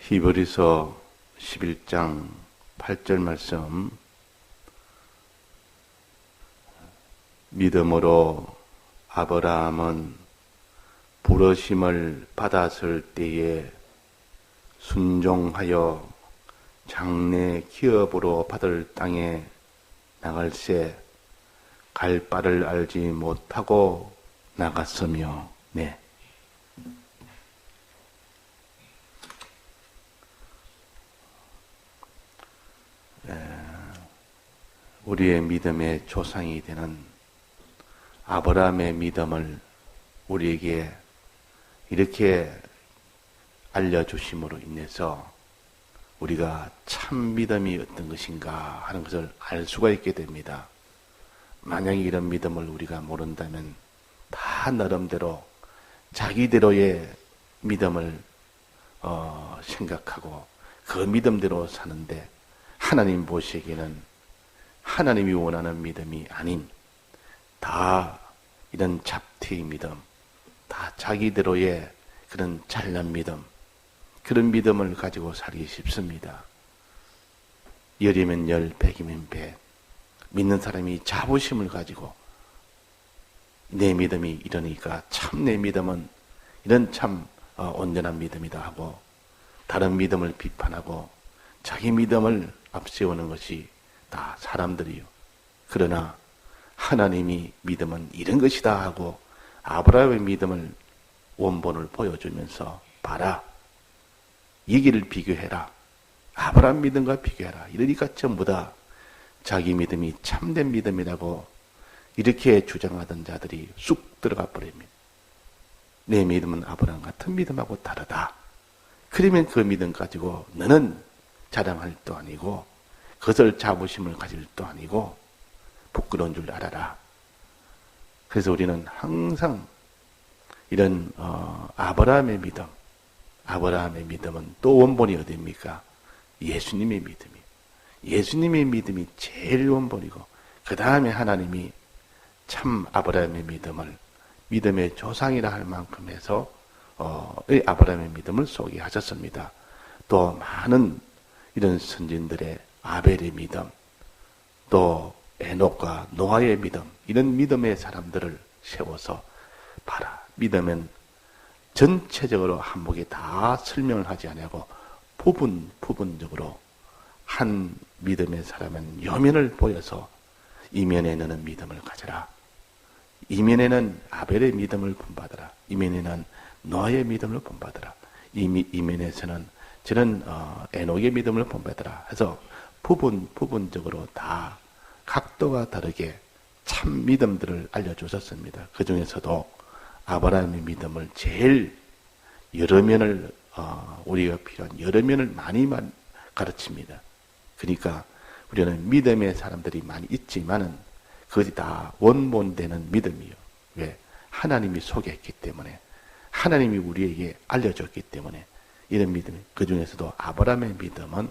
히브리서 11장 8절 말씀. 믿음으로 아브라함은 부르심을 받았을 때에 순종하여 장래 기업으로 받을 땅에 나갈새 갈 바를 알지 못하고 나갔으며. 네. 우리의 믿음의 조상이 되는 아브라함의 믿음을 우리에게 이렇게 알려주심으로 인해서 우리가 참 믿음이 어떤 것인가 하는 것을 알 수가 있게 됩니다. 만약에 이런 믿음을 우리가 모른다면 다 나름대로 자기대로의 믿음을 생각하고 그 믿음대로 사는데, 하나님 보시기에는 하나님이 원하는 믿음이 아닌 다 이런 잡티의 믿음, 다 자기대로의 그런 잘난 믿음, 그런 믿음을 가지고 살기 쉽습니다. 열이면 열, 백이면 백. 믿는 사람이 자부심을 가지고 내 믿음이 이러니까 참 내 믿음은 이런 참 온전한 믿음이다 하고 다른 믿음을 비판하고 자기 믿음을 앞세우는 것이 다 사람들이요. 그러나 하나님이 믿음은 이런 것이다 하고 아브라함의 믿음을 원본을 보여주면서 봐라, 여기를 비교해라, 아브라함 믿음과 비교해라, 이러니까 전부 다 자기 믿음이 참된 믿음이라고 이렇게 주장하던 자들이 쑥 들어가 버립니다. 내 믿음은 아브라함 같은 믿음하고 다르다. 그러면 그 믿음 가지고 너는 자랑할 것도 아니고 그것을 자부심을 가질 것도 아니고 부끄러운 줄 알아라. 그래서 우리는 항상 이런 아브라함의 믿음, 아브라함의 믿음은 또 원본이 어디입니까? 예수님의 믿음이에요. 예수님의 믿음이 제일 원본이고 그 다음에 하나님이 참 아브라함의 믿음을 믿음의 조상이라 할 만큼 해서 아브라함의 믿음을 소개하셨습니다. 또 많은 이런 선진들의 아벨의 믿음, 또 에녹과 노아의 믿음, 이런 믿음의 사람들을 세워서 봐라. 믿음은 전체적으로 한복에 다 설명을 하지 아니하고 부분적으로 한 믿음의 사람은 여면을 보여서 이면에 너는 믿음을 가져라. 이면에는 아벨의 믿음을 본받아라. 이면에는 노아의 믿음을 본받아라. 이면에서는 저는 에녹의 믿음을 본받아라. 해서 부분적으로 다 각도가 다르게 참 믿음들을 알려주셨습니다. 그 중에서도 아브라함의 믿음을 제일 여러 면을 우리가 필요한 여러 면을 많이 가르칩니다. 그러니까 우리는 믿음의 사람들이 많이 있지만은 그것이 다 원본되는 믿음이요. 왜? 하나님이 소개했기 때문에, 하나님이 우리에게 알려줬기 때문에 이런 믿음이. 그 중에서도 아브라함의 믿음은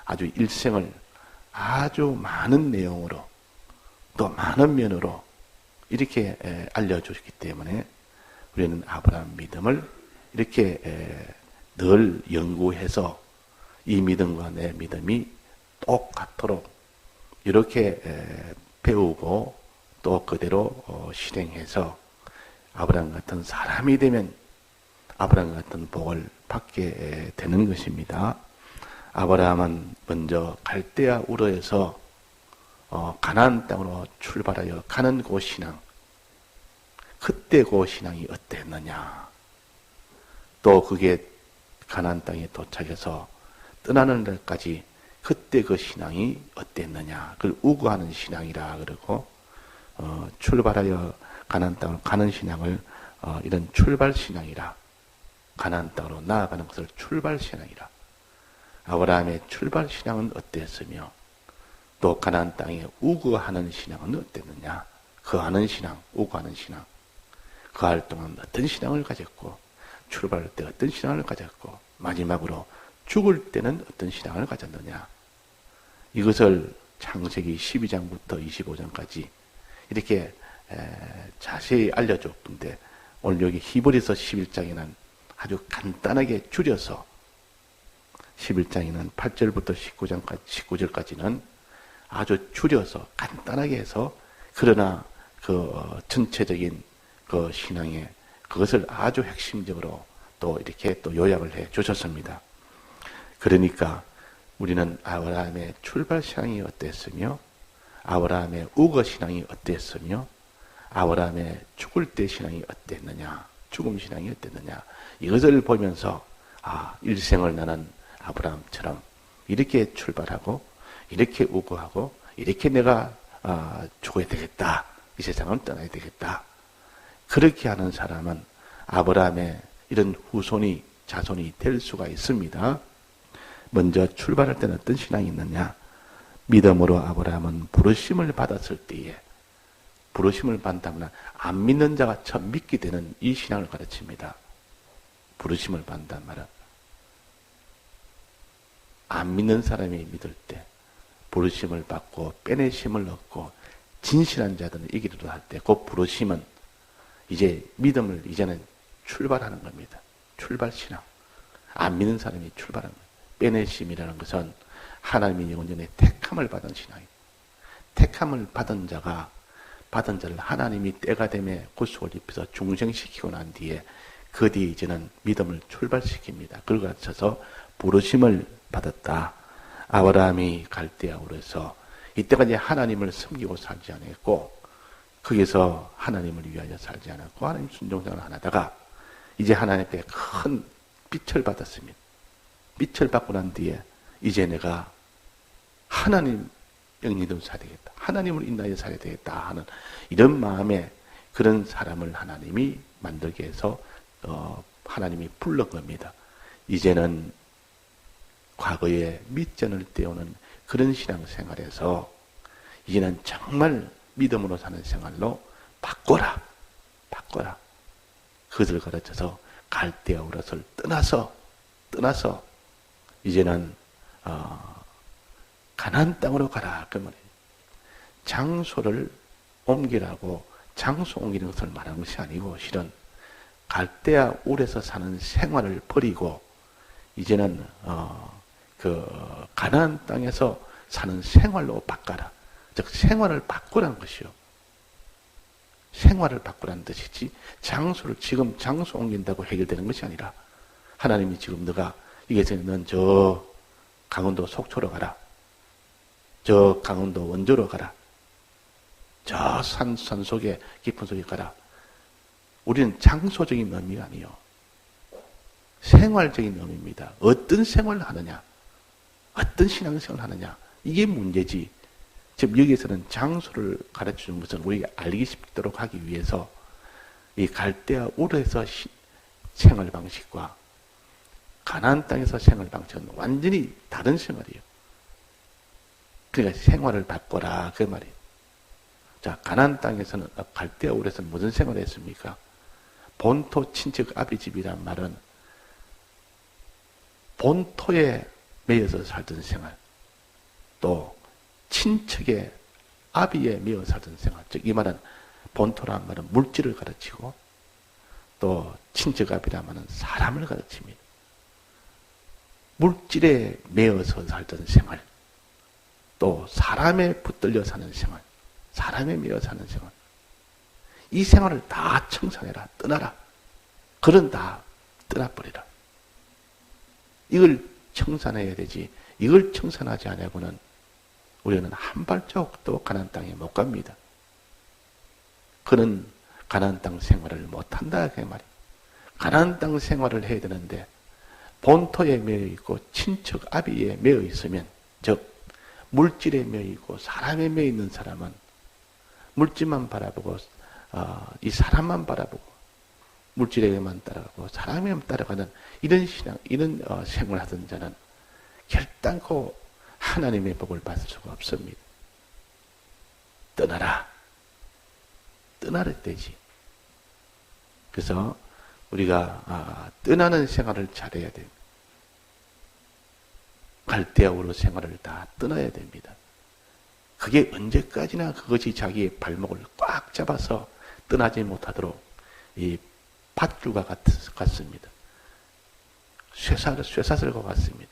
아주 일생을 아주 많은 내용으로 또 많은 면으로 이렇게 알려주셨기 때문에 우리는 아브라함 믿음을 이렇게 늘 연구해서 이 믿음과 내 믿음이 똑같도록 이렇게 배우고 또 그대로 실행해서 아브라함 같은 사람이 되면 아브라함 같은 복을 받게 되는 것입니다. 아브라함은 먼저 갈대아 우르에서 가나안 땅으로 출발하여 가는 그 신앙, 그때 그 신앙이 어땠느냐, 또 그게 가나안 땅에 도착해서 떠나는 날까지 그때 그 신앙이 어땠느냐, 그걸 우구하는 신앙이라 그러고, 출발하여 가나안 땅으로 가는 신앙을 이런 출발 신앙이라, 가나안 땅으로 나아가는 것을 출발 신앙이라. 아브라함의 출발 신앙은 어땠으며 또 가나안 땅에 우거하는 신앙은 어땠느냐, 거하는 신앙, 우거하는 신앙, 거할 동안 어떤 신앙을 가졌고 출발할 때 어떤 신앙을 가졌고 마지막으로 죽을 때는 어떤 신앙을 가졌느냐, 이것을 창세기 12장부터 25장까지 이렇게 자세히 알려줬는데 오늘 여기 히브리서 11장에는 아주 간단하게 줄여서 11장에는 8절부터 19절까지는 아주 줄여서 간단하게 해서 그러나 그 전체적인 그 신앙의 그것을 아주 핵심적으로 또 이렇게 또 요약을 해 주셨습니다. 그러니까 우리는 아브라함의 출발 신앙이 어땠으며 아브라함의 우거 신앙이 어땠으며 아브라함의 죽을 때 신앙이 어땠느냐, 죽음 신앙이 어땠느냐, 이것을 보면서 일생을 나는 아브라함처럼 이렇게 출발하고 이렇게 우거하고 이렇게 내가 죽어야 되겠다, 이 세상을 떠나야 되겠다, 그렇게 하는 사람은 아브라함의 이런 후손이 자손이 될 수가 있습니다. 먼저 출발할 때는 어떤 신앙이 있느냐, 믿음으로 아브라함은 부르심을 받았을 때에, 부르심을 받다면 안 믿는 자가 처음 믿게 되는 이 신앙을 가르칩니다. 부르심을 받는단 말은 안 믿는 사람이 믿을 때 부르심을 받고 빼내심을 얻고 진실한 자들은 이기리로 할 때 그 부르심은 이제 믿음을 이제는 출발하는 겁니다. 출발 신앙. 안 믿는 사람이 출발하는 거예요. 빼내심이라는 것은 하나님의 영원전에 택함을 받은 신앙이에요. 택함을 받은 자를 하나님이 때가 되매 구속을 입혀서 중생시키고 난 뒤에 그 뒤에 이제는 믿음을 출발시킵니다. 그걸 가르쳐서 부르심을 받았다. 아브라함이 갈대아우르에서 이때까지 하나님을 섬기고 살지 않았고 거기서 하나님을 위하여 살지 않았고 하나님 순종생활을 안 하다가 이제 하나님께 큰 빛을 받았습니다. 빛을 받고 난 뒤에 이제 내가 하나님 영리대로 살아야 되겠다, 하나님을 인하여 살아야 되겠다 하는 이런 마음에 그런 사람을 하나님이 만들게 해서 하나님이 불른 겁니다. 이제는 과거에 밑전을 떼우는 그런 신앙생활에서 이제는 정말 믿음으로 사는 생활로 바꿔라. 그것을 가르쳐서 갈대아우르를 떠나서 이제는 가나안 땅으로 가라 그 말이에요. 장소를 옮기라고 장소 옮기는 것을 말하는 것이 아니고 실은 갈대아우르에서 사는 생활을 버리고 이제는 그 가나안 땅에서 사는 생활로 바꿔라. 즉 생활을 바꾸라는 것이요. 생활을 바꾸라는 뜻이지 장소를 지금 장소 옮긴다고 해결되는 것이 아니라 하나님이 지금 너가 이게서 넌 저 강원도 속초로 가라. 저 강원도 원주로 가라. 저 산 속에 깊은 속에 가라. 우리는 장소적인 의미가 아니요. 생활적인 의미입니다. 어떤 생활을 하느냐. 어떤 신앙생활을 하느냐. 이게 문제지. 지금 여기에서는 장소를 가르쳐주는 것은 우리가 알기 쉽도록 하기 위해서 이 갈대아우르에서 생활 방식과 가나안 땅에서 생활 방식은 완전히 다른 생활이에요. 그러니까 생활을 바꿔라 그 말이에요. 자, 가나안 땅에서는 갈대아우르에서는 무슨 생활을 했습니까? 본토 친척 아비집이란 말은 본토에 매여서 살던 생활, 또 친척의 아비에 매여 살던 생활, 즉 이 말은 본토란 말은 물질을 가르치고 또 친척 아비란 말은 사람을 가르칩니다. 물질에 매여서 살던 생활, 또 사람에 붙들려 사는 생활, 사람에 매여 사는 생활, 이 생활을 다 청산해라, 떠나라. 그런 다 떠나버리라. 이걸 청산해야 되지. 이걸 청산하지 않으면은 우리는 한 발자국도 가나안 땅에 못 갑니다. 그는 가나안 땅 생활을 못한다 그 말이에요. 가나안 땅 생활을 해야 되는데 본토에 매여 있고 친척 아비에 매여 있으면, 즉 물질에 매여 있고 사람에 매여 있는 사람은 물질만 바라보고 이 사람만 바라보고 물질에만 따라가고 사람에만 따라가는 이런 신앙, 이런 생활하던 자는 결단코 하나님의 복을 받을 수가 없습니다. 떠나라. 떠나야 되지. 그래서 우리가 떠나는 생활을 잘해야 됩니다. 갈대아우르 생활을 다 떠나야 됩니다. 그게 언제까지나 그것이 자기의 발목을 꽉 잡아서 떠나지 못하도록 이 밧줄과 같습니다. 쇠사슬과 같습니다.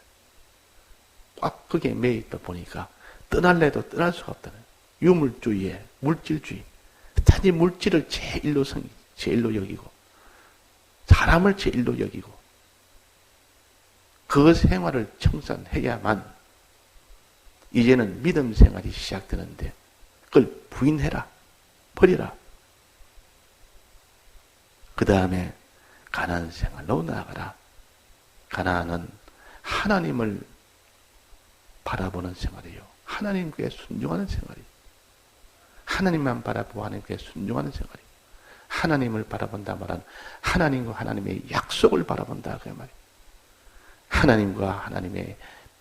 꽉 거기에 매여 있다 보니까 떠날래도 떠날 수가 없다는 유물주의에 물질주의. 단지 물질을 제일로 여기고 사람을 제일로 여기고 그 생활을 청산해야만 이제는 믿음 생활이 시작되는데 그걸 부인해라. 버리라. 그 다음에 가나안 생활로 나아가라. 가나안은 하나님을 바라보는 생활이에요. 하나님께 순종하는 생활이에요. 하나님만 바라보고 하나님께 순종하는 생활이에요. 하나님을 바라본다 말은 하나님과 하나님의 약속을 바라본다 그 말이에요. 하나님과 하나님의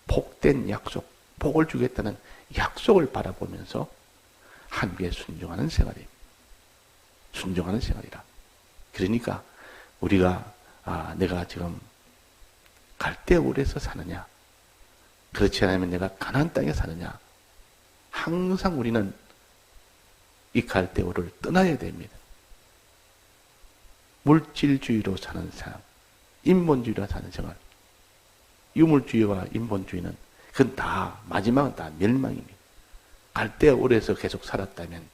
복된 약속, 복을 주겠다는 약속을 바라보면서 하나님께 순종하는 생활이에요. 순종하는 생활이라. 그러니까 우리가 내가 지금 갈대울에서 사느냐, 그렇지 않으면 내가 가나안 땅에 사느냐, 항상 우리는 이 갈대울을 떠나야 됩니다. 물질주의로 사는 사람, 인본주의로 사는 생활, 유물주의와 인본주의는 그건 다 마지막은 다 멸망입니다. 갈대울에서 계속 살았다면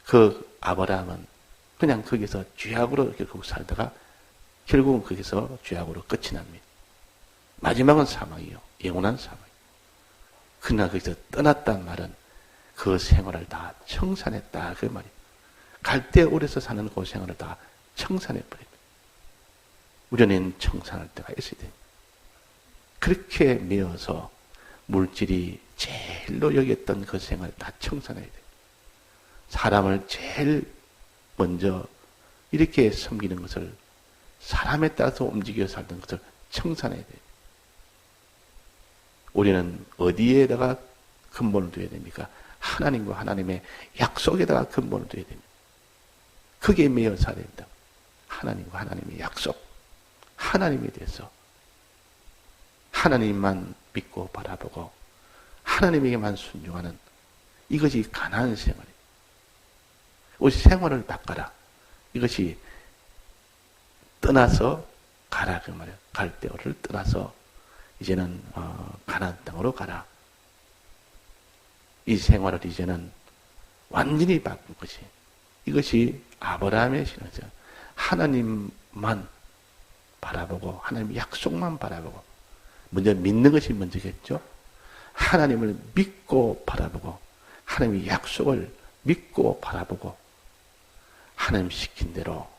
그 아브라함은 그냥 거기서 죄악으로 결국 살다가 결국은 거기서 죄악으로 끝이 납니다. 마지막은 사망이요. 영원한 사망이요. 그러나 거기서 떠났단 말은 그 생활을 다 청산했다 그 말이에요. 갈대울에서 사는 그 생활을 다 청산해버립니다. 우리는 청산할 때가 있어야 됩니다. 그렇게 매어서 물질이 제일로 여겼던 그 생활을 다 청산해야 돼요. 사람을 제일 먼저 이렇게 섬기는 것을 사람에 따라서 움직여 살던 것을 청산해야 돼요. 우리는 어디에다가 근본을 둬야 됩니까? 하나님과 하나님의 약속에다가 근본을 둬야 됩니다. 그게 매여 살아야 된다. 하나님과 하나님의 약속, 하나님에 대해서 하나님만 믿고 바라보고 하나님에게만 순종하는 이것이 가나안 생활이에요. 우리 생활을 바꿔라. 이것이 떠나서 가라 그 말이에요. 갈대오를 떠나서 이제는 가나안 땅으로 가라. 이 생활을 이제는 완전히 바꾼 것이 이것이 아브라함의 신앙이죠. 하나님만 바라보고 하나님의 약속만 바라보고 먼저 믿는 것이 먼저겠죠. 하나님을 믿고 바라보고 하나님의 약속을 믿고 바라보고 하나님 시킨 대로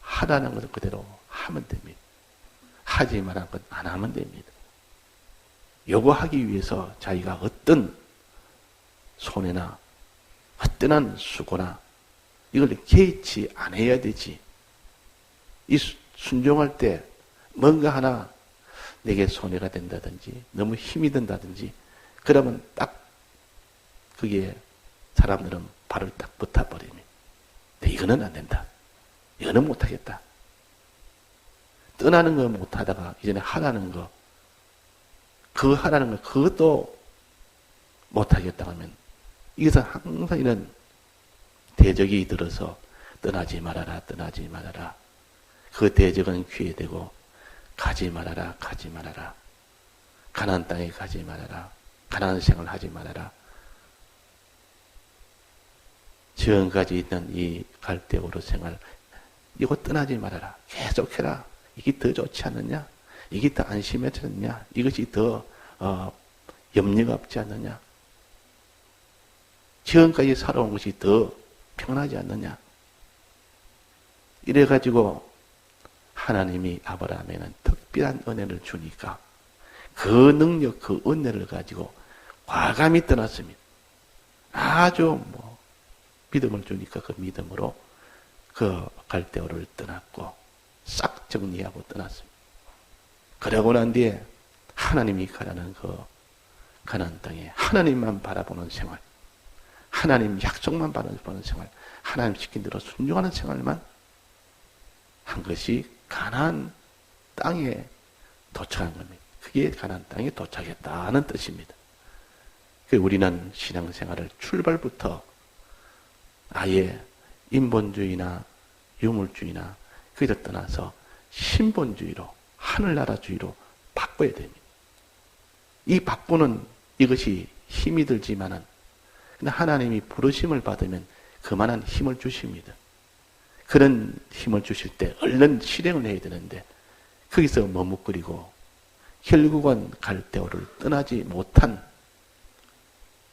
하라는 것을 그대로 하면 됩니다. 하지 말라는 것 안 하면 됩니다. 요구하기 위해서 자기가 어떤 손해나 헛되는 수고나 이걸 개의치 안 해야 되지. 이 순종할 때 뭔가 하나 내게 손해가 된다든지 너무 힘이 든다든지 그러면 딱 거기에 사람들은 발을 딱 붙어버립니다. 근데 이거는 안 된다. 이거는 못하겠다. 떠나는 거 못하다가 이제는 하라는 거, 그거 하라는 거, 그것도 못하겠다 하면 이것은 항상 이런 대적이 들어서 떠나지 말아라, 떠나지 말아라. 그 대적은 귀에 대고 가지 말아라, 가지 말아라. 가나안 땅에 가지 말아라. 가나안 생활 하지 말아라. 지금까지 있는 이 갈대오로 생활, 이거 떠나지 말아라. 계속해라. 이게 더 좋지 않느냐? 이게 더 안심하지 않느냐? 이것이 더 염려가 없지 않느냐? 지금까지 살아온 것이 더 평안하지 않느냐? 이래가지고 하나님이 아브라함에는 특별한 은혜를 주니까 그 능력, 그 은혜를 가지고 과감히 떠났습니다. 아주 믿음을 주니까 그 믿음으로 그 갈대오를 떠났고 싹 정리하고 떠났습니다. 그러고 난 뒤에 하나님이 가라는 그 가나안 땅에 하나님만 바라보는 생활, 하나님 약속만 바라보는 생활, 하나님 시킨 대로 순종하는 생활만 한 것이 가나안 땅에 도착한 겁니다. 그게 가나안 땅에 도착했다는 뜻입니다. 우리는 신앙생활을 출발부터 아예 인본주의나 유물주의나 그기서 떠나서 신본주의로 하늘나라주의로 바꿔야 됩니다. 이 바꾸는 이것이 힘이 들지만은 하나님이 부르심을 받으면 그만한 힘을 주십니다. 그런 힘을 주실 때 얼른 실행을 해야 되는데 거기서 머뭇거리고 결국은 갈대오를 떠나지 못한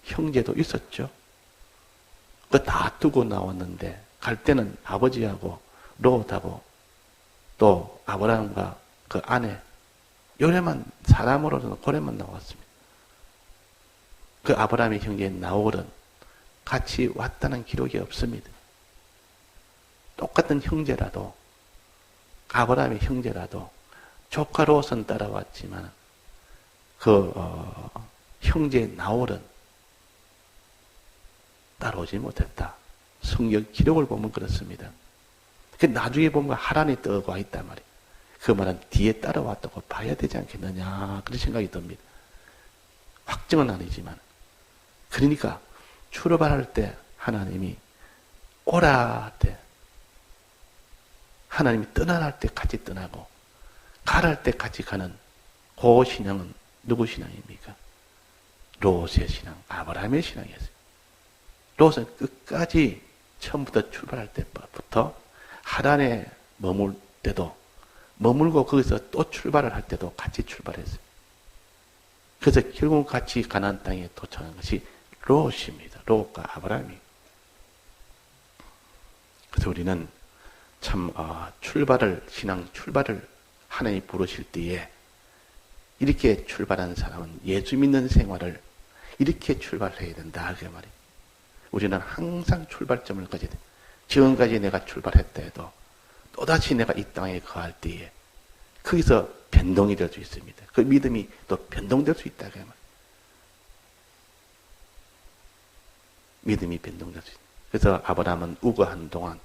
형제도 있었죠. 그 다 두고 나왔는데 갈 때는 아버지하고 롯하고 또 아브라함과 그 아내 요래만 사람으로는 고래만 나왔습니다. 그 아브라함의 형제 나홀은 같이 왔다는 기록이 없습니다. 똑같은 형제라도 아브라함의 형제라도 조카 롯은 따라왔지만 그 형제 나홀은 따라오지 못했다. 성경 기록을 보면 그렇습니다. 나중에 보면 하란에 떠와 있단 말이에요. 그 말은 뒤에 따라왔다고 봐야 되지 않겠느냐 그런 생각이 듭니다. 확정은 아니지만 그러니까 출발할 때 하나님이 오라 할 때 하나님이 떠나라 할 때 같이 떠나고 가라 할 때 같이 가는 그 신앙은 누구 신앙입니까? 롯의 신앙, 아브라함의 신앙이었어요. 롯은 끝까지 처음부터 출발할 때부터 하란에 머물 때도 머물고 거기서 또 출발을 할 때도 같이 출발했어요. 그래서 결국 같이 가나안 땅에 도착한 것이 롯입니다. 롯과 아브라함이. 그래서 우리는 참 신앙 출발을 하나님이 부르실 때에 이렇게 출발한 사람은 예수 믿는 생활을 이렇게 출발해야 된다 그 말이에요. 우리는 항상 출발점을 가져야 돼. 지금까지 내가 출발했다 해도 또다시 내가 이 땅에 거할 때에 거기서 변동이 될 수 있습니다. 그 믿음이 또 변동될 수 있다 그 말이에요. 믿음이 변동될 수 있다. 그래서 아브라함은 우거한 동안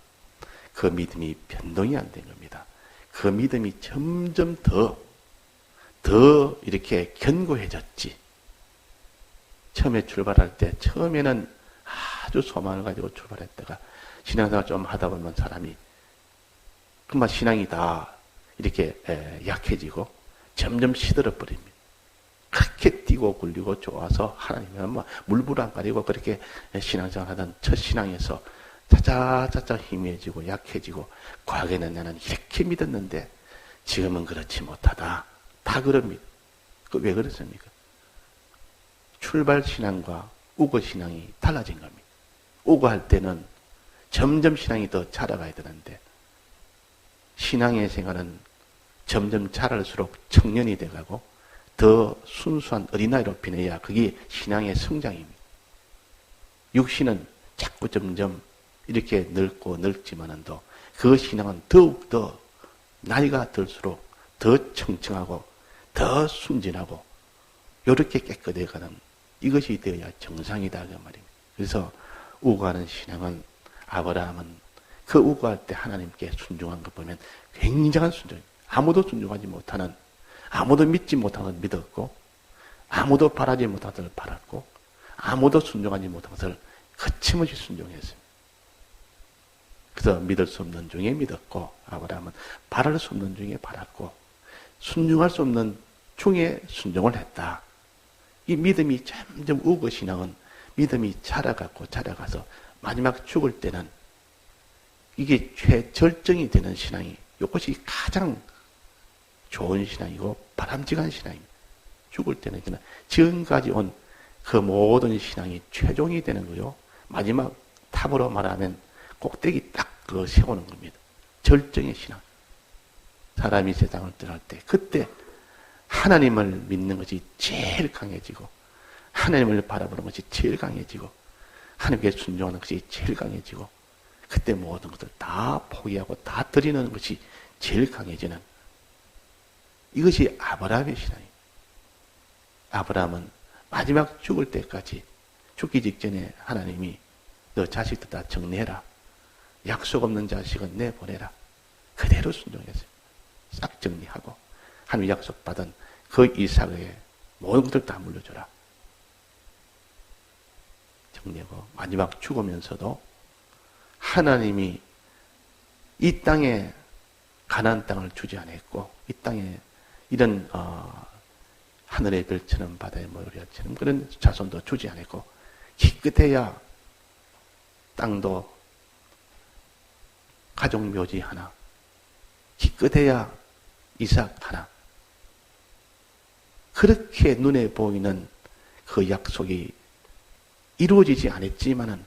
그 믿음이 변동이 안 된 겁니다. 그 믿음이 점점 더 이렇게 견고해졌지. 처음에 출발할 때 처음에는 아주 소망을 가지고 출발했다가 신앙생활 좀 하다 보면 사람이 그만 신앙이 다 이렇게 약해지고 점점 시들어 버립니다. 그렇게 뛰고 굴리고 좋아서 하나님은 뭐 물불 안 가리고 그렇게 신앙생활 하던 첫 신앙에서 차차차차 희미해지고 약해지고 과거에는 나는 이렇게 믿었는데 지금은 그렇지 못하다. 다 그럽니다. 왜 그렇습니까? 출발 신앙과 우거 신앙이 달라진 겁니다. 우거할 때는 점점 신앙이 더 자라가야 되는데 신앙의 생활은 점점 자랄수록 청년이 돼가고 더 순수한 어린아이로 변해야 그게 신앙의 성장입니다. 육신은 자꾸 점점 이렇게 늙고 늙지만은도 그 신앙은 더욱더 나이가 들수록 더 청청하고 더 순진하고 이렇게 깨끗해가는 이것이 되어야 정상이다 그 말입니다. 그래서 우거하는 신앙은 아브라함은 그 우거할 때 하나님께 순종한 것 보면 굉장한 순종입니다. 아무도 순종하지 못하는 아무도 믿지 못하는 걸 믿었고 아무도 바라지 못하는 것을 바랐고 아무도 순종하지 못한 것을 거침없이 순종했습니다. 그래서 믿을 수 없는 중에 믿었고 아브라함은 바랄 수 없는 중에 바랐고 순종할 수 없는 중에 순종을 했다. 이 믿음이 점점 우거 신앙은 믿음이 자라가서 마지막 죽을 때는 이게 최절정이 되는 신앙이 이것이 가장 좋은 신앙이고 바람직한 신앙입니다. 죽을 때는 그냥 지금까지 온 그 모든 신앙이 최종이 되는 거요. 마지막 탑으로 말하면 꼭대기 딱 그 세우는 겁니다. 절정의 신앙. 사람이 세상을 떠날 때 그때 하나님을 믿는 것이 제일 강해지고 하나님을 바라보는 것이 제일 강해지고 하나님께 순종하는 것이 제일 강해지고 그때 모든 것을 다 포기하고 다 드리는 것이 제일 강해지는 이것이 아브라함의 신앙입니다. 아브라함은 마지막 죽을 때까지 죽기 직전에 하나님이 너 자식들 다 정리해라. 약속 없는 자식은 내보내라. 그대로 순종했어요. 싹 정리하고 하나님 약속받은 그 이삭의 모든 것들 다 물려줘라. 정리하고 마지막 죽으면서도 하나님이 이 땅에 가나안 땅을 주지 않았고 이 땅에 이런 하늘의 별처럼 바다의 모래처럼 그런 자손도 주지 않았고, 기껏해야 땅도 가족 묘지 하나, 기껏해야 이삭 하나. 그렇게 눈에 보이는 그 약속이 이루어지지 않았지만은,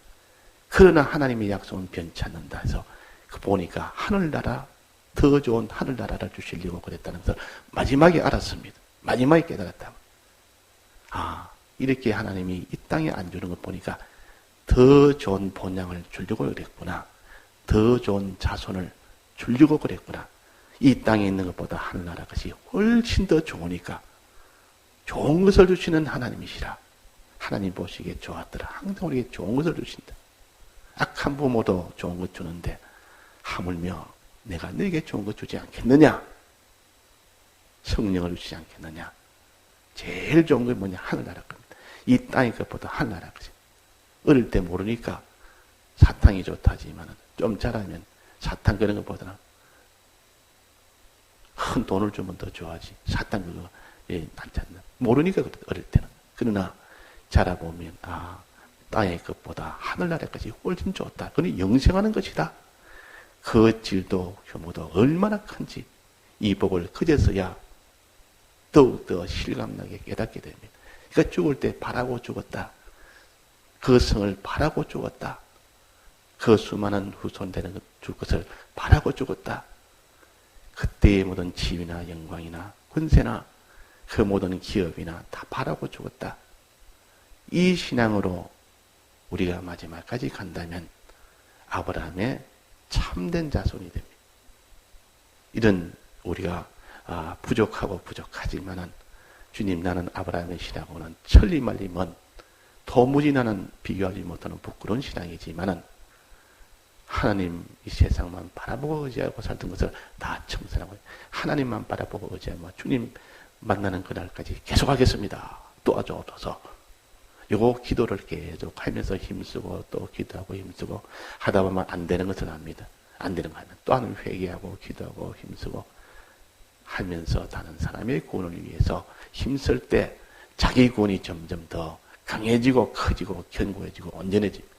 그러나 하나님의 약속은 변치 않는다 해서 그 보니까 하늘나라, 더 좋은 하늘나라를 주시려고 그랬다는 것을 마지막에 알았습니다. 마지막에 깨달았다. 아, 이렇게 하나님이 이 땅에 안 주는 걸 보니까 더 좋은 본향을 주려고 그랬구나. 더 좋은 자손을 주려고 그랬구나. 이 땅에 있는 것보다 하늘나라 것이 훨씬 더 좋으니까 좋은 것을 주시는 하나님이시라. 하나님 보시기에 좋았더라. 항상 우리에게 좋은 것을 주신다. 악한 부모도 좋은 것 주는데 하물며 내가 너에게 좋은 것 주지 않겠느냐? 성령을 주지 않겠느냐? 제일 좋은 게 뭐냐? 하늘나라 겁니다. 이 땅의 것보다 하늘나라 것이. 어릴 때 모르니까 사탕이 좋다지만은 좀 자라면 사탕 그런 것보다는 큰 돈을 주면 더 좋아하지. 사탕 그거 괜찮나? 모르니까 어릴 때는. 그러나 자라보면 땅의 것보다 하늘나라의 것이 훨씬 좋다. 그건 영생하는 것이다. 그 질도 효모도 얼마나 큰지 이 복을 그제서야 더욱더 실감나게 깨닫게 됩니다. 그러니까 죽을 때 바라고 죽었다. 그 성을 바라고 죽었다. 그 수많은 후손 되는 줄 것을 바라고 죽었다. 그때의 모든 지위나 영광이나 권세나 그 모든 기업이나 다 바라고 죽었다. 이 신앙으로 우리가 마지막까지 간다면 아브라함의 참된 자손이 됩니다. 이런 우리가 부족하지만은 주님 나는 아브라함의 신앙하고는 천리말리 먼 도무지 나는 비교하지 못하는 부끄러운 신앙이지만은 하나님 이 세상만 바라보고 의지하고 살던 것을 다 청산하고 하나님만 바라보고 의지하고 주님 만나는 그날까지 계속하겠습니다. 도와주옵소서. 요거 기도를 계속 하면서 힘쓰고 또 기도하고 힘쓰고 하다 보면 안 되는 것을 압니다. 안 되는 거 하면 또 하는 회개하고 기도하고 힘쓰고 하면서 다른 사람의 구원을 위해서 힘쓸 때 자기 구원이 점점 더 강해지고 커지고 견고해지고 온전해집니다.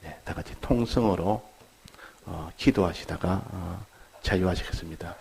네, 다 같이 통성으로 기도하시다가 자유하시겠습니다.